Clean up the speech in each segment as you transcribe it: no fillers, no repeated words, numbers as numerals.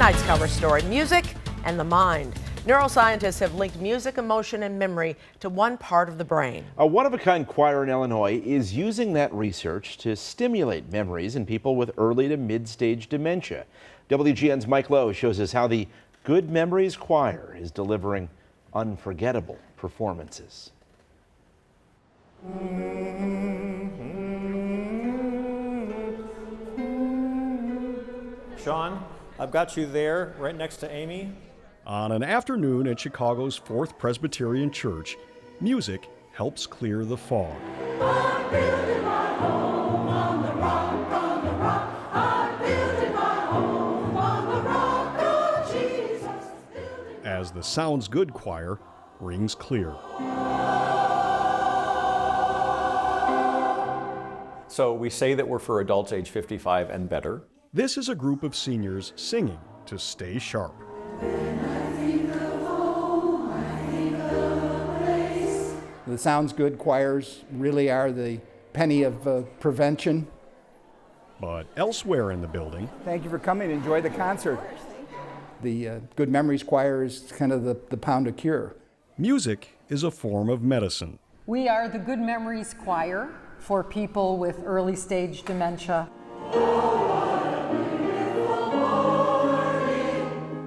Tonight's cover story, music and the mind. Neuroscientists have linked music, emotion, and memory to one part of the brain. A one-of-a-kind choir in Illinois is using that research to stimulate memories in people with early to mid-stage dementia. WGN's Mike Lowe shows us how the Good Memories Choir is delivering unforgettable performances. Sean, I've got you there right next to Amy. On an afternoon at Chicago's Fourth Presbyterian Church, music helps clear the fog. As the Sounds Good Choir rings clear. So we say that we're for adults age 55 and better. This is a group of seniors singing to stay sharp. The Sounds Good choirs really are the penny of prevention. But elsewhere in the building, Thank you for coming. Enjoy the concert. The Good Memories Choir is kind of the pound of cure. music is a form of medicine. We are the Good Memories Choir for people with early stage dementia.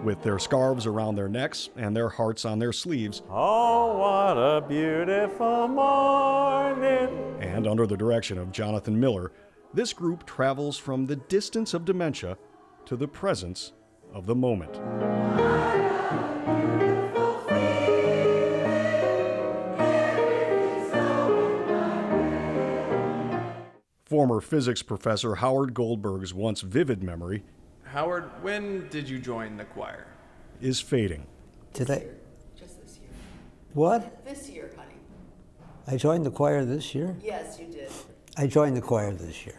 With their scarves around their necks and their hearts on their sleeves, Oh, what a beautiful morning. and under the direction of Jonathan Miller, this group travels from the distance of dementia to the presence of the moment. Former physics professor Howard Goldberg's once vivid memory Howard, when did you join the choir? is fading. Did I? Just this year. What? This year, honey. I joined the choir this year? Yes, you did. I joined the choir this year.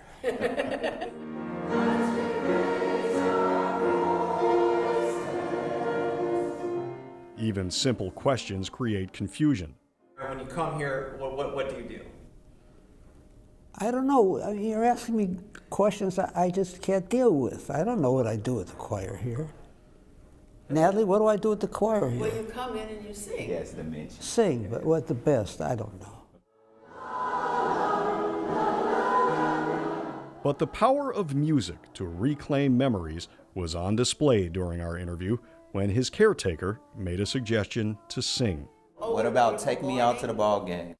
Even simple questions create confusion. When you come here, what do you do? I don't know. I mean, you're asking me questions I just can't deal with. I don't know what I do with the choir here. Natalie, what do I do with the choir here? Well, you come in and you sing. Yes. Sing, but what the best? I don't know. But the power of music to reclaim memories was on display during our interview when his caretaker made a suggestion to sing. What about Take Me Out to the Ball Game?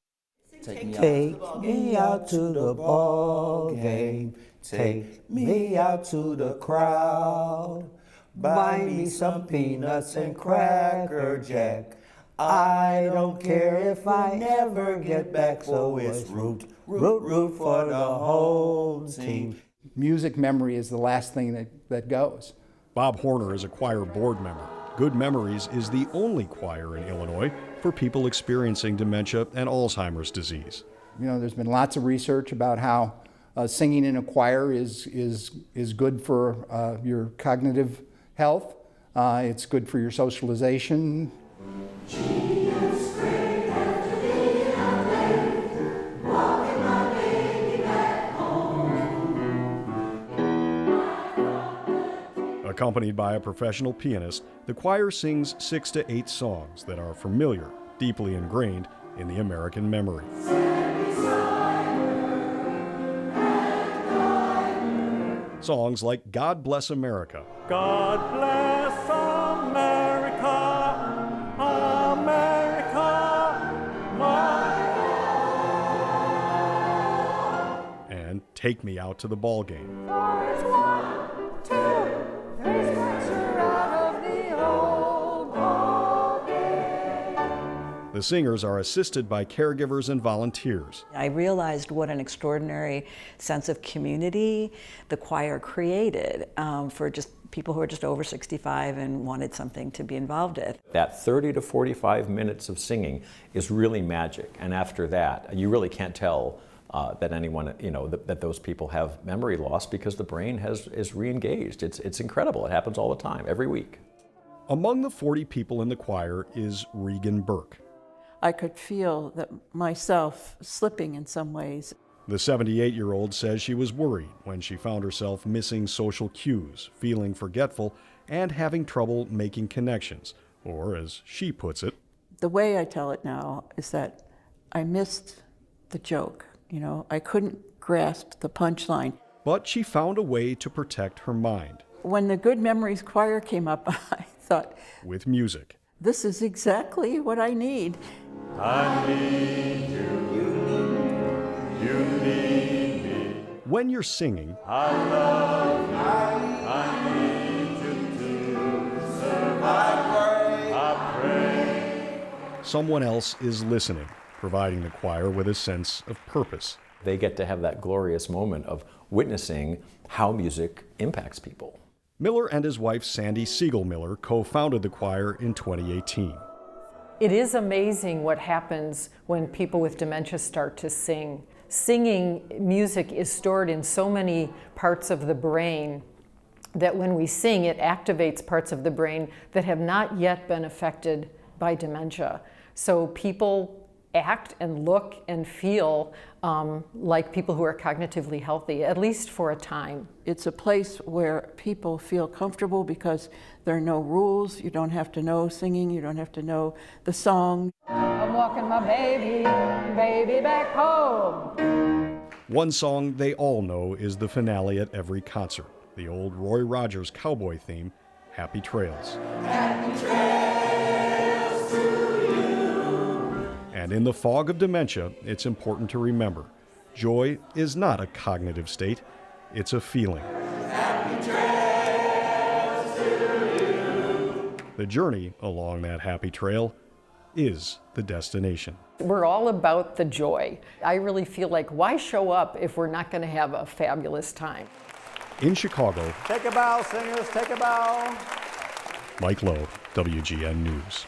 Take me out to the ball game. Take me out to the crowd. Buy me some peanuts and Cracker Jack. I don't care if I never get back, so it's root for the whole team. Music memory is the last thing that goes. Bob Horner is a choir board member. Good Memories is the only choir in Illinois for people experiencing dementia and Alzheimer's disease. You know, there's been lots of research about how singing in a choir is good for your cognitive health. It's good for your socialization. Accompanied by a professional pianist, the choir sings 6 to 8 songs that are familiar, deeply ingrained in the American memory. Songs like God Bless America, God bless America, America, and Take Me Out to the Ball Game. The singers are assisted by caregivers and volunteers. I realized what an extraordinary sense of community the choir created for just people who are just over 65 and wanted something to be involved in. That 30 to 45 minutes of singing is really magic. And after that, you really can't tell that anyone, that those people have memory loss because the brain is re-engaged. It's incredible. It happens all the time, every week. Among the 40 people in the choir is Regan Burke. I could feel that myself slipping in some ways. The 78-year-old says she was worried when she found herself missing social cues, feeling forgetful, and having trouble making connections, or as she puts it, The way I tell it now is that I missed the joke. You know, I couldn't grasp the punchline. but she found a way to protect her mind When the Good Memories Choir came up, I thought, with music. this is exactly what I need. I need you. You need me. When you're singing, I love you. I need you to survive. I pray. Someone else is listening, providing the choir with a sense of purpose. They get to have that glorious moment of witnessing how music impacts people. Miller and his wife Sandy Siegel Miller co-founded the choir in 2018. It is amazing what happens when people with dementia start to sing. Singing music is stored in so many parts of the brain that when we sing, it activates parts of the brain that have not yet been affected by dementia. So people act and look and feel like people who are cognitively healthy, at least for a time. It's a place where people feel comfortable because there are no rules. You don't have to know singing. You don't have to know the song. I'm walking my baby back home. One song they all know is the finale at every concert, the old Roy Rogers cowboy theme, Happy Trails. Happy trails to you. And in the fog of dementia, it's important to remember, joy is not a cognitive state, it's a feeling. Happy trails to you. The journey along that happy trail is the destination. We're all about the joy. I really feel like, why show up if we're not going to have a fabulous time? In Chicago, Take a bow, singers, take a bow. Mike Lowe, WGN News.